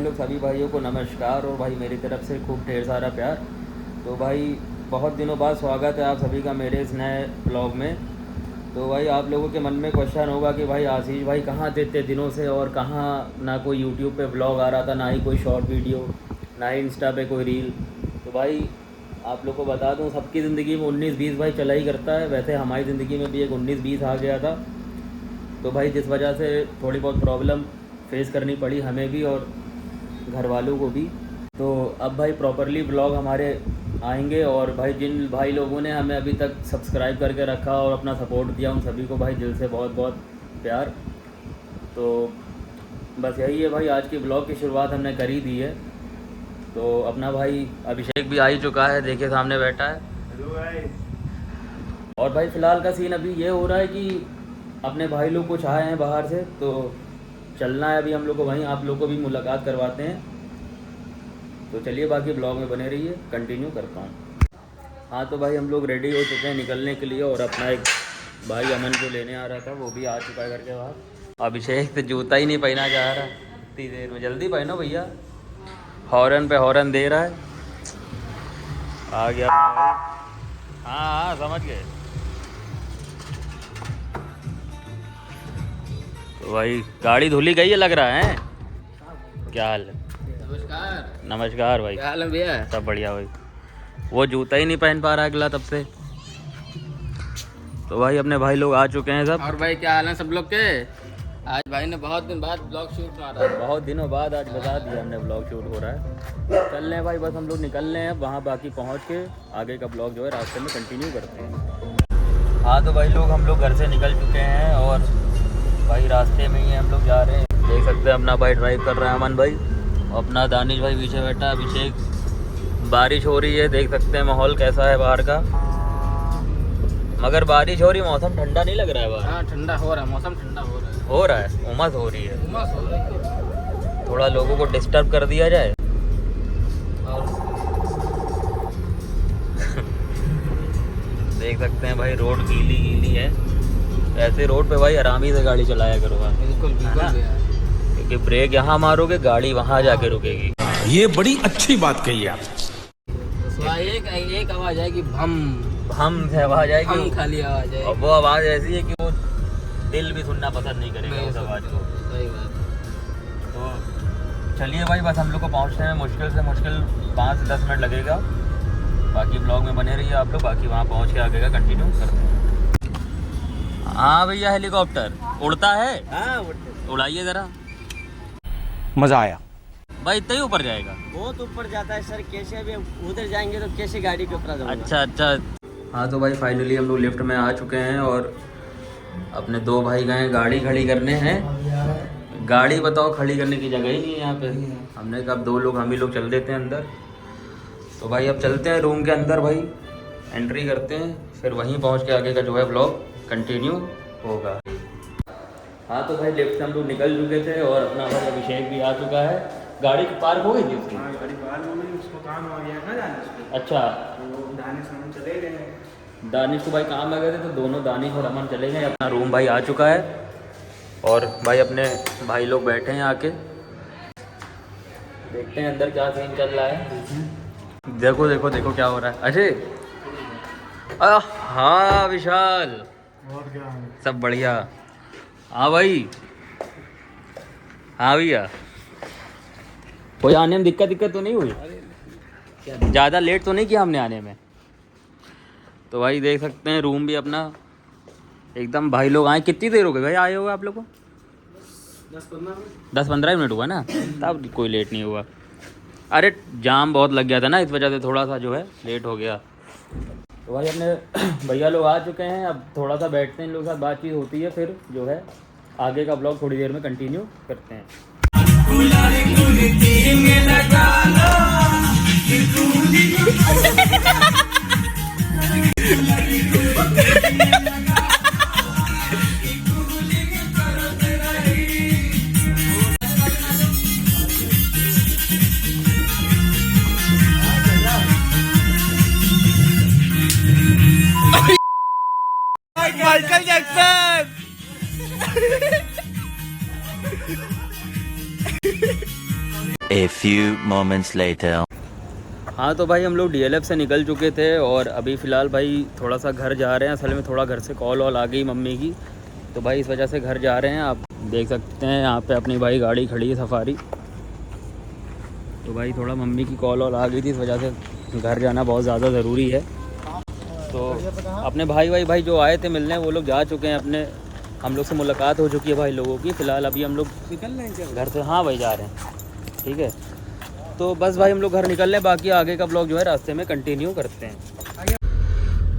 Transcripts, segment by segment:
लोग सभी भाइयों को नमस्कार और भाई मेरी तरफ से खूब ढेर सारा प्यार। तो भाई बहुत दिनों बाद स्वागत है आप सभी का मेरे इस नए ब्लॉग में। तो भाई आप लोगों के मन में क्वेश्चन होगा कि भाई आशीष भाई कहाँ थे इतने दिनों से और कहाँ ना कोई यूट्यूब पे ब्लॉग आ रहा था, ना ही कोई शॉर्ट वीडियो, ना ही इंस्टा पे कोई रील। तो भाई आप लोग को बता दूं, सबकी ज़िंदगी में 19-20 भाई चला ही करता है। वैसे हमारी ज़िंदगी में भी एक 19-20 आ गया था। तो भाई जिस वजह से थोड़ी बहुत प्रॉब्लम फेस करनी पड़ी हमें भी और घर वालों को भी। तो अब भाई प्रॉपरली ब्लॉग हमारे आएंगे और भाई जिन भाई लोगों ने हमें अभी तक सब्सक्राइब करके रखा और अपना सपोर्ट दिया उन सभी को भाई दिल से बहुत बहुत प्यार। तो बस यही है भाई, आज की ब्लॉग की शुरुआत हमने कर ही दी है। तो अपना भाई अभिषेक भी आ ही चुका है, देखिए सामने बैठा है। हेलो भाई। और भाई फ़िलहाल का सीन अभी ये हो रहा है कि अपने भाई लोग कुछ आए हैं बाहर से, तो चलना है अभी हम लोग को वहीं, आप लोग को भी मुलाकात करवाते हैं। तो चलिए बाकी ब्लॉग में बने रहिए, कंटिन्यू करता हूँ। हाँ तो भाई हम लोग रेडी हो चुके हैं निकलने के लिए और अपना एक भाई अमन को लेने आ रहा था, वो भी आ चुका है घर के बाहर। अभिषेक तो जूता ही नहीं पहना जा रहा इतनी देर में, जल्दी पहनो भैया। हॉर्न पे हॉर्न दे रहा है। आ गया अपना भाई। हाँ हाँ समझ गए। तो भाई गाड़ी धुली गई है लग रहा है। क्या हाल है? नमस्कार। नमस्कार भाई। क्या हाल है भैया? सब बढ़िया भाई। वो जूता ही नहीं पहन पा रहा अगला तब से। तो भाई अपने भाई लोग आ चुके हैं सब। और भाई क्या हाल है सब लोग के? आज भाई ने बहुत दिन बाद ब्लॉग शूट मारा है। बहुत दिनों बाद आज बता दिया हमने ब्लॉग शूट हो रहा है। चल रहे हैं भाई, बस हम लोग निकल रहे हैं वहाँ, बाकी पहुँच के आगे का ब्लॉग जो है रास्ते में कंटिन्यू करते हैं। हाँ तो भाई लोग हम लोग घर से निकल चुके हैं और भाई रास्ते में ही हम लोग जा रहे हैं। देख सकते हैं अपना भाई ड्राइव कर रहा है अमन भाई, अपना दानिश भाई पीछे बैठा है अभिषेक। बारिश हो रही है, देख सकते हैं माहौल कैसा है बाहर का। मगर बारिश हो रही, मौसम ठंडा नहीं लग रहा है बाहर। हाँ ठंडा हो रहा है, मौसम ठंडा हो रहा है। उमस हो रही है। उमस हो रही है। थोड़ा लोगों को डिस्टर्ब कर दिया जाए। और देख सकते हैं भाई रोड गीली गीली है। ऐसे रोड पे भाई आराम ही से गाड़ी चलाया करो आप, बिल्कुल बिल्कुल भैया। क्योंकि ब्रेक यहाँ मारोगे गाड़ी वहाँ जाके रुकेगी। ये बड़ी अच्छी बात कही आप। एक आवाज आएगी, भम हम से आवाज आएगी, भम खाली आवाज और आएगी। वो आवाज़ ऐसी है कि वो दिल भी सुनना पसंद नहीं करेगा उस आवाज़ को। सही बात। तो चलिए भाई, बस हम लोग को पहुँचने में मुश्किल से मुश्किल 5 से 10 मिनट लगेगा। बाकी ब्लॉग में बने रहिए आप लोग, बाकी वहाँ पहुँच के आगे का कंटिन्यू करते हैं। हाँ भैया हेलीकॉप्टर उड़ता है। हाँ उड़ाइए ज़रा। मजा आया भाई इतना ही ऊपर जाएगा? बहुत ऊपर जाता है सर, कैसे भी उधर जाएंगे तो कैसे गाड़ी के ऊपर जाऊंगा। अच्छा अच्छा। हाँ तो भाई फाइनली हम लोग लिफ्ट में आ चुके हैं और अपने दो भाई गए गाड़ी खड़ी करने हैं। गाड़ी बताओ खड़ी करने की जगह ही नहीं है यहाँ पे। हमने कहा अब 2 लोग हम ही लोग चल देते हैं अंदर। तो भाई अब चलते हैं रूम के अंदर भाई, एंट्री करते हैं, फिर वहीं पहुँच के आगे का जो है ब्लॉग कंटिन्यू होगा। हाँ तो भाई लिफ्ट से हम लोग निकल चुके थे और अपना भाई अभिषेक भी आ चुका है। गाड़ी पार्क हो गई थी उसकी? गाड़ी बाहर हो गई, उसको काम हो गया ना दानिश को। अच्छा। तो दानिश हम चले गए। दानिश को भाई काम लगे थे तो दोनों दानिश और अमन चले गए। अपना रूम भाई आ चुका है और भाई अपने भाई लोग बैठे हैं आके। देखते हैं अंदर क्या सीन चल रहा है। देखो देखो देखो क्या हो रहा है। अजय हाँ विशाल, और क्या है? सब बढ़िया। हाँ भाई। हाँ भैया, कोई आने में दिक्कत तो नहीं हुई? ज़्यादा लेट तो नहीं किया हमने आने में? तो भाई देख सकते हैं रूम भी अपना एकदम। भाई लोग आए, कितनी देर हो गई भाई आए हुए आप लोग को? 10-15 मिनट हुआ ना, तब कोई लेट नहीं हुआ। अरे जाम बहुत लग गया था ना, इस वजह से थोड़ा सा जो है लेट हो गया। तो भाई अपने भैया लोग आ चुके हैं, अब थोड़ा सा बैठते हैं, इन लोगों के साथ बातचीत होती है, फिर जो है आगे का ब्लॉग थोड़ी देर में कंटिन्यू करते हैं। Michael Jackson. A few moments later. हाँ तो भाई हम लोग DLF से निकल चुके थे और अभी फ़िलहाल भाई थोड़ा सा घर जा रहे हैं। असल में थोड़ा घर से कॉल वॉल आ गई मम्मी की, तो भाई इस वजह से घर जा रहे हैं। आप देख सकते हैं यहाँ पे अपनी भाई गाड़ी खड़ी है सफारी। तो भाई थोड़ा मम्मी की कॉल वॉल आ गई थी, इस वजह से घर जाना बहुत ज़्यादा ज़रूरी है। तो अपने भाई जो आए थे मिलने वो लोग जा चुके हैं अपने, हम लोग से मुलाकात हो चुकी है भाई लोगों की। फ़िलहाल अभी हम लोग निकल रहे हैं घर से। हाँ भाई जा रहे हैं, ठीक है। तो बस भाई हम लोग घर निकल रहे हैं, बाकी आगे का ब्लॉग जो है रास्ते में कंटिन्यू करते हैं।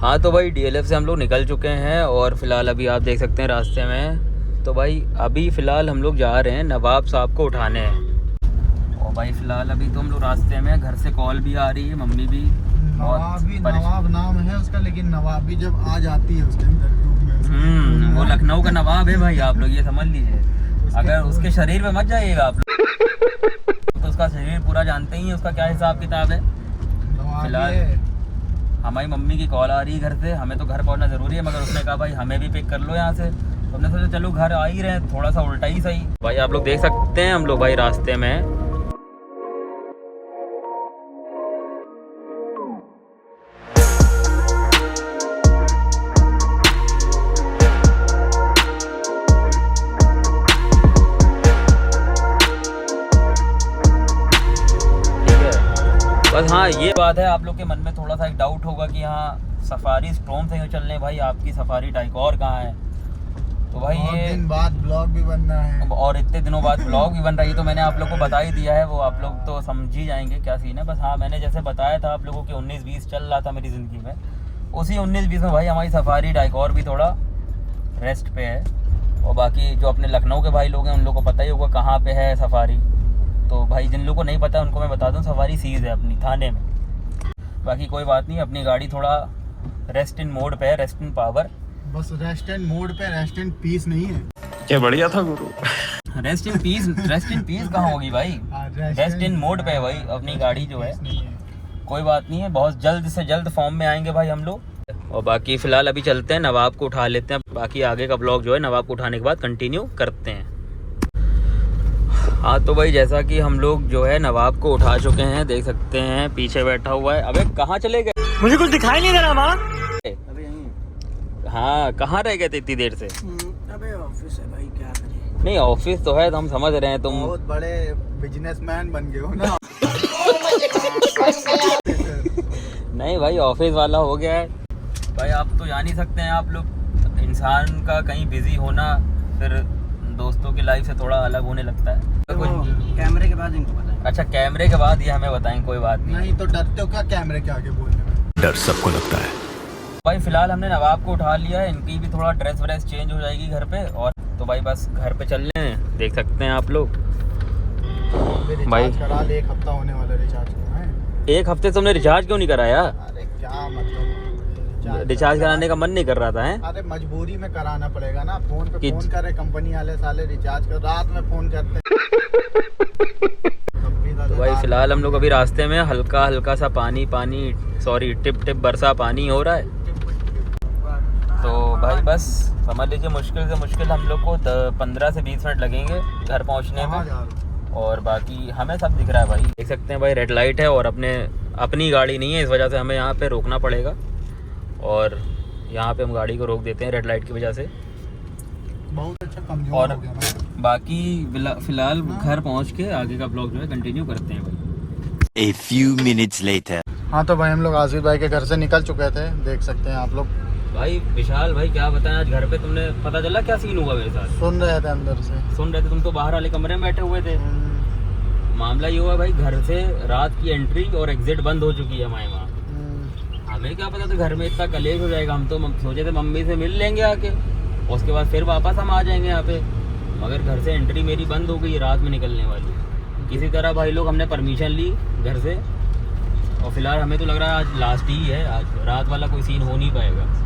हाँ तो भाई DLF से हम लोग निकल चुके हैं और फ़िलहाल अभी आप देख सकते हैं रास्ते में। तो भाई अभी फ़िलहाल हम लोग जा रहे हैं नवाब साहब को उठाने हैं। और भाई फ़िलहाल अभी तो हम लोग रास्ते में, घर से कॉल भी आ रही है, मम्मी भी नवाब नाम है उसका, लेकिन नवाबी जब आ जाती है उस टाइम वो लखनऊ का नवाब है भाई, आप लोग ये समझ लीजिए। अगर उसके शरीर पे मत जाइएगा आप लोग तो उसका शरीर पूरा जानते ही है, उसका क्या हिसाब किताब है। फिलहाल हमारी मम्मी की कॉल आ रही है घर से, हमें तो घर पहुंचना ज़रूरी है, मगर उसने कहा भाई हमें भी पिक कर लो यहाँ से। तो हमने सोचा चलो घर आ ही रहे हैं, थोड़ा सा उल्टा ही सही। भाई आप लोग देख सकते हैं हम लोग भाई रास्ते में बस। हाँ ये बात है, आप लोग के मन में थोड़ा सा एक डाउट होगा कि हाँ सफारी स्ट्रॉम से क्यों चल रहे हैं भाई, आपकी सफारी डाइकोर कहाँ है। तो भाई ये दिन बाद ब्लॉग भी बन रहा है और इतने दिनों बाद ब्लॉग भी बन रही है, तो मैंने आप लोग को बता ही दिया है, वो आप लोग तो समझ ही जाएंगे क्या सीन है। बस हाँ मैंने जैसे बताया था आप लोगों के 19-20 चल रहा था मेरी ज़िंदगी में, उसी 19-20 में भाई हमारी सफारी डाइकोर भी थोड़ा रेस्ट पे है। और बाकी जो अपने लखनऊ के भाई लोग हैं उन लोग को पता ही होगा कहाँ पे है सफारी। तो भाई जिन लोगों को नहीं पता उनको मैं बता दूं, सफारी सीज है अपनी थाने में। बाकी कोई बात नहीं, अपनी गाड़ी थोड़ा रेस्ट इन मोड पे है, रेस्ट इन पावर। बस रेस्ट इन मोड पे, रेस्ट इन पीस नहीं है। क्या बढ़िया था गुरु। रेस्ट इन पीस कहाँ होगी भाई, रेस्ट इन मोड पे है भाई अपनी गाड़ी जो है। कोई बात नहीं है, बहुत जल्द से जल्द फॉर्म में आएंगे भाई हम लोग। और बाकी फ़िलहाल अभी चलते हैं नवाब को उठा लेते हैं, बाकी आगे का ब्लॉग जो है नवाब को उठाने के बाद कंटिन्यू करते हैं। हाँ तो भाई जैसा कि हम लोग जो है नवाब को उठा चुके हैं, देख सकते हैं पीछे बैठा हुआ है। अबे कहाँ चले गए, मुझे कुछ दिखाई नहीं दे रहा माँ। हाँ कहाँ रह गए थे इतनी देर से। अबे ऑफिस है भाई, क्या करें। नहीं ऑफिस तो है, तो हम समझ रहे हैं तुम बहुत बड़े बिजनेसमैन बन गए हो ना। नहीं भाई ऑफिस वाला हो गया है भाई। आप तो जान ही सकते हैं, आप लोग इंसान का कहीं बिजी होना फिर दोस्तों की लाइफ से थोड़ा अलग होने लगता है। तो कैमरे के बाद इनको बताएं। अच्छा कैमरे के बाद ये हमें बताएं, कोई बात नहीं। नहीं तो डरते हो क्या कैमरे के आगे बोलने में? डर सबको लगता है भाई फ़िलहाल हमने नवाब को उठा लिया है, इनकी भी थोड़ा ड्रेस व्रेस चेंज हो जाएगी घर पे। और तो भाई बस घर पे चल रहे हैं, देख सकते हैं आप लोग। भाई करा ले, 1 हफ्ता होने वाला रिचार्ज का है। 1 हफ्ते से तुमने रिचार्ज क्यों नहीं कराया? अरे क्या मतलब, रिचार्ज कराने का मन नहीं कर रहा था है? अरे मजबूरी में कराना पड़ेगा ना। फोन पे कि- फोन करे कंपनी वाले, साले रिचार्ज कर रात में फोन करते तो भाई फ़िलहाल हम लोग अभी रास्ते में, हल्का हल्का सा टिप टिप बरसा पानी हो रहा है। तो भाई बस समझ लीजिए मुश्किल से मुश्किल हम लोग को 15 से 20 मिनट लगेंगे घर पहुंचने में। और बाकी हमें सब दिख रहा है भाई, देख सकते हैं भाई रेड लाइट है और अपनी गाड़ी नहीं है, इस वजह से हमें यहाँ पे रोकना पड़ेगा। और यहाँ पे हम गाड़ी को रोक देते हैं रेड लाइट की वजह से। बहुत अच्छा कमजोर और हो गया ना। बाकी फ़िलहाल घर पहुँच के आगे का ब्लॉग जो है कंटिन्यू करते हैं भाई। A few minutes later. हाँ तो भाई हम लोग आसिफ भाई के घर से निकल चुके थे, देख सकते हैं आप लोग। भाई विशाल भाई क्या बताएं, आज घर पे तुमने पता चला क्या सीन हुआ मेरे साथ? सुन रहे थे अंदर से। सुन रहे थे, तुम तो बाहर वाले कमरे में बैठे हुए थे। मामला ये हुआ भाई, घर से रात की एंट्री और एग्जिट बंद हो चुकी है हमारे वहाँ। हमें क्या पता था घर में इतना कलेश हो जाएगा, हम तो सोचे थे मम्मी से मिल लेंगे आके, उसके बाद फिर वापस हम आ जाएंगे यहाँ पे। मगर घर से एंट्री मेरी बंद हो गई रात में निकलने वाली। किसी तरह भाई लोग हमने परमिशन ली घर से, और फिलहाल हमें तो लग रहा है आज लास्ट ही है, आज रात वाला कोई सीन हो नहीं पाएगा।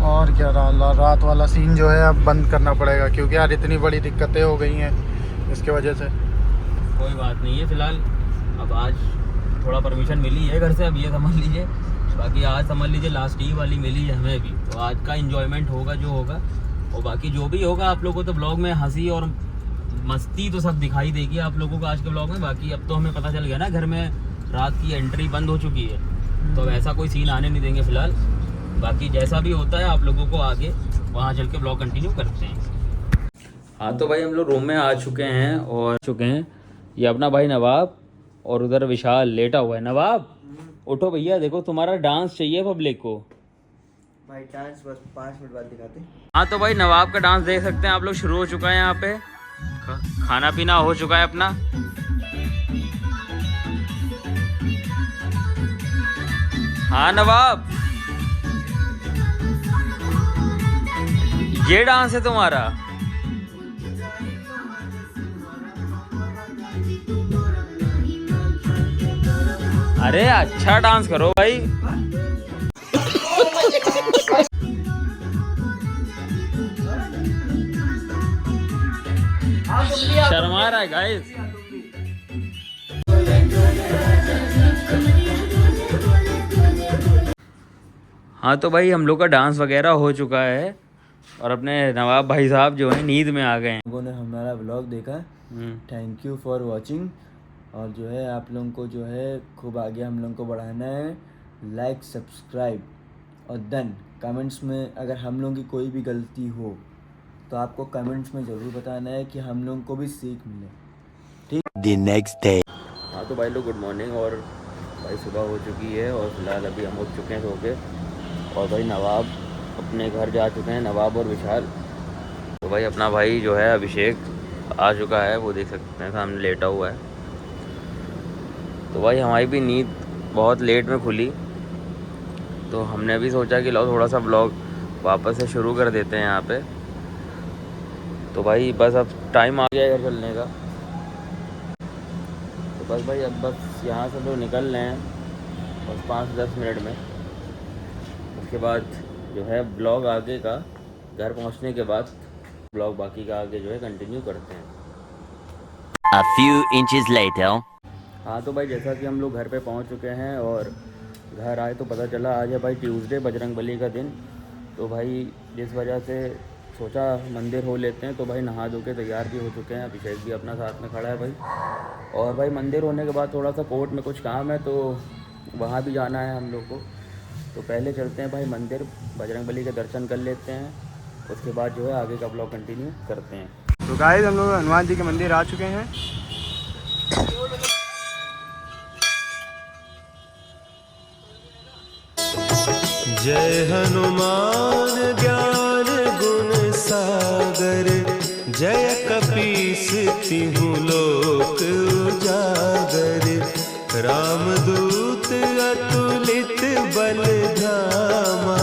और क्या, रात वाला सीन जो है अब बंद करना पड़ेगा, क्योंकि यार इतनी बड़ी दिक्कतें हो गई हैं इसके वजह से। कोई बात नहीं है, फिलहाल अब आज थोड़ा परमिशन मिली है घर से, अब ये समझ लीजिए। बाकी आज समझ लीजिए लास्ट ही वाली मिली है हमें भी, तो आज का एंजॉयमेंट होगा जो होगा। और बाकी जो भी होगा आप लोगों को तो ब्लॉग में हंसी और मस्ती तो सब दिखाई देगी आप लोगों को आज के ब्लॉग में। बाकी अब तो हमें पता चल गया ना घर में रात की एंट्री बंद हो चुकी है, तो अब ऐसा कोई सीन आने नहीं देंगे फिलहाल। बाकी जैसा भी होता है आप लोगों को आगे वहाँ चल के ब्लॉग कंटिन्यू करते हैं। हाँ तो भाई हम लोग रूम में आ चुके हैं ये अपना भाई नवाब और उधर विशाल लेटा हुआ है। नवाब उठो भैया, देखो तुम्हारा डांस चाहिए पब्लिक को। भाई डांस बस 5 मिनट बाद दिखाते। हाँ तो भाई नवाब का डांस देख सकते हैं आप लोग, शुरू हो चुका है यहाँ पे। खाना पीना हो चुका है अपना। हाँ नवाब, ये डांस है तुम्हारा। अरे अच्छा डांस करो भाई। शर्मा रहा है गाइस। हाँ तो भाई हम लोग का डांस वगैरह हो चुका है और अपने नवाब भाई साहब जो है नींद में आ गए हैं। लोगों ने हमारा व्लॉग देखा, थैंक यू फॉर वॉचिंग। और जो है आप लोगों को जो है खूब आगे हम लोगों को बढ़ाना है। लाइक सब्सक्राइब और देन कमेंट्स में अगर हम लोगों की कोई भी गलती हो तो आपको कमेंट्स में ज़रूर बताना है कि हम लोगों को भी सीख मिले, ठीक। The next day. हाँ तो भाई लोग गुड मॉर्निंग। और भाई सुबह हो चुकी है और फिलहाल अभी हम उठ चुके हैं सो के। और भाई नवाब अपने घर जा चुके हैं, नवाब और विशाल। तो भाई अपना भाई जो है अभिषेक आ चुका है, वो देख सकते हैं सामने लेटा हुआ है। तो भाई हमारी भी नींद बहुत लेट में खुली, तो हमने भी सोचा कि लो थोड़ा सा ब्लॉग वापस से शुरू कर देते हैं यहाँ पे। तो भाई बस अब टाइम आ गया है घर चलने का। तो बस भाई अब बस यहाँ से तो निकल रहे हैं बस 5-10 मिनट में। उसके बाद जो है ब्लॉग आगे का घर पहुँचने के बाद ब्लॉग बाकी का आगे जो है कंटिन्यू करते हैं। A few inches later. हाँ तो भाई जैसा कि हम लोग घर पे पहुँच चुके हैं और घर आए तो पता चला आज है भाई ट्यूसडे, बजरंगबली का दिन। तो भाई जिस वजह से सोचा मंदिर हो लेते हैं, तो भाई नहा धो के तैयार भी हो चुके हैं। अभिषेक भी अपना साथ में खड़ा है भाई। और भाई मंदिर होने के बाद थोड़ा सा कोर्ट में कुछ काम है, तो वहाँ भी जाना है हम लोग को। तो पहले चलते हैं भाई मंदिर, बजरंगबली के दर्शन कर लेते हैं। उसके बाद जो है आगे का ब्लॉग कंटिन्यू करते हैं। तो गाइस हम लोग हनुमान जी के मंदिर आ चुके हैं। जय हनुमान ज्ञान गुण सागर, जय कपीस तिहु लोक उजागर। रामदूत अतुलित बल धामा,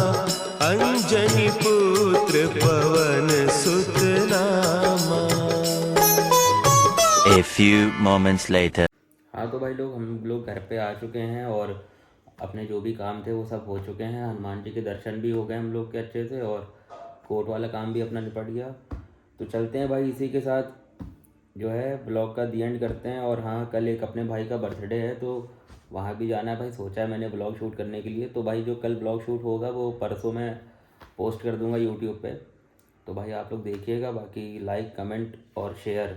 अंजनी पुत्र पवन सुत नामा। A few moments later. हाँ तो भाई लोग हम लोग घर पे आ चुके हैं और अपने जो भी काम थे वो सब हो चुके हैं। हनुमान जी के दर्शन भी हो गए हम लोग के अच्छे से और कोर्ट वाला काम भी अपना निपट गया। तो चलते हैं भाई इसी के साथ जो है ब्लॉग का दी एंड करते हैं। और हाँ कल एक अपने भाई का बर्थडे है, तो वहाँ भी जाना है भाई। सोचा है मैंने ब्लॉग शूट करने के लिए। तो भाई जो कल ब्लॉग शूट होगा वो परसों मैं पोस्ट कर दूँगा यूट्यूब पे। तो भाई आप लोग देखिएगा। बाकी लाइक कमेंट और शेयर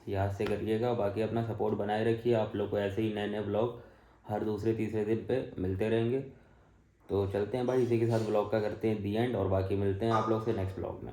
याद से करिएगा। बाकी अपना सपोर्ट बनाए रखिए। आप लोग को ऐसे ही नए नए ब्लॉग हर दूसरे तीसरे दिन पे मिलते रहेंगे। तो चलते हैं भाई इसी के साथ ब्लॉग का करते हैं दी एंड। और बाकी मिलते हैं आप लोग से नेक्स्ट ब्लॉग में।